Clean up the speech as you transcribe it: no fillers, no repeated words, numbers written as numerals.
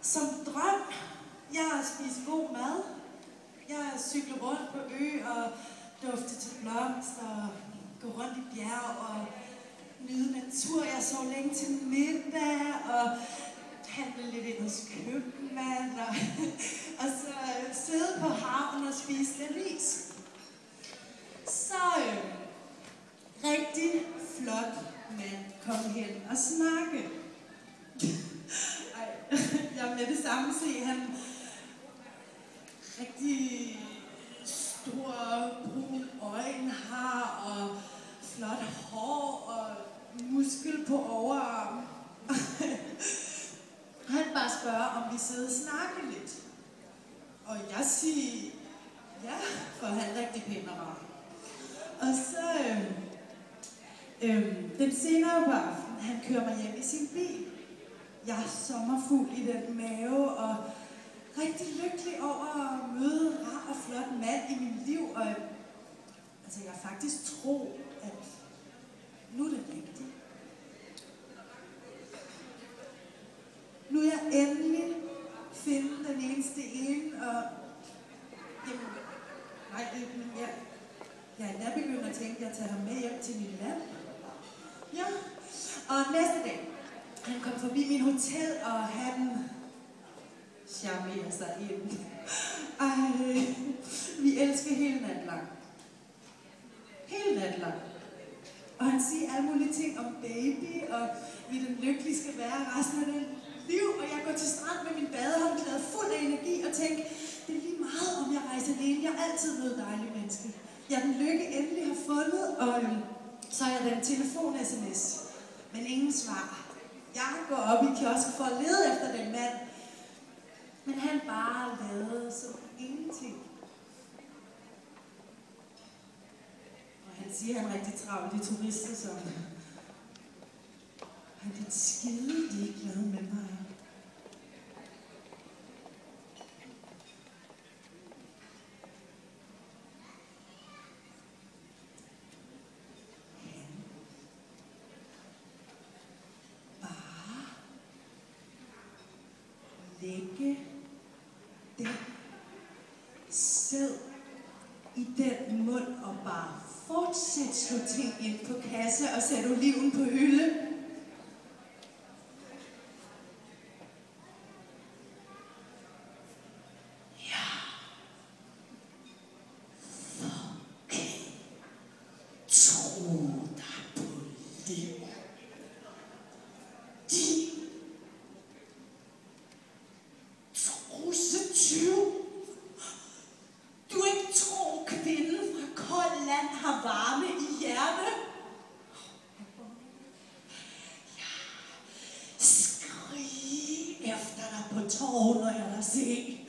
Som drøm, jeg spiser god mad. Jeg cykler rundt på ø og dufter til blomster og går rundt i bjerg og nyde natur. Jeg sov længe til middag og handle lidt ind hos købmand og så sidde på havnen og spise avis. Så rigtig flot mand kom hen og snakke. Jeg med det samme se, han rigtig store brun øjne har og flot hår og muskel på overarmen. Han bare spørger, om vi sidder og snakker lidt. Og jeg siger, ja, for han er rigtig pæn og rar. Og så den senere på aftenen, han kører mig hjem i sin bil. Jeg er sommerfuld i den mave og rigtig lykkelig over at møde en rar og flot mand i mit liv. Og altså, jeg faktisk tror, at nu er det rigtigt. Nu er jeg endelig finde den eneste ene, og jamen, nej, men jeg er endda begyndt at tænke, at jeg tager ham med hjem til mit land. Ja, og næste dag, han kom forbi min hotel, og han charmerer sig ind. Vi elsker hele natten lang. Hele natten lang. Og han siger alle mulige ting om baby, og vi den lykkelige skal være resten af det liv. Og jeg går til strand med min badehåndklæde fuld af energi og tænker, det er lige meget, om jeg rejser alene. Jeg er altid noget dejligt menneske. Jeg er den lykke endelig har fundet, og så er jeg den telefon-sms. Men ingen svar. Jeg går op i kiosken for at lede efter den mand. Men han bare lavede som ingenting. Og han siger, han er rigtig travlt. De turister, så han er skide ligeglad med mig. Lægge den sæd i den mund og bare fortsæt slå ting ind på kasse og sæt oliven på hylde. Ja. Fucking tro dig på liv. Du ikke tror, kvinden fra koldt land har varme i hjertet? Ja, skrig efter dig på torvet, når jeg der ser.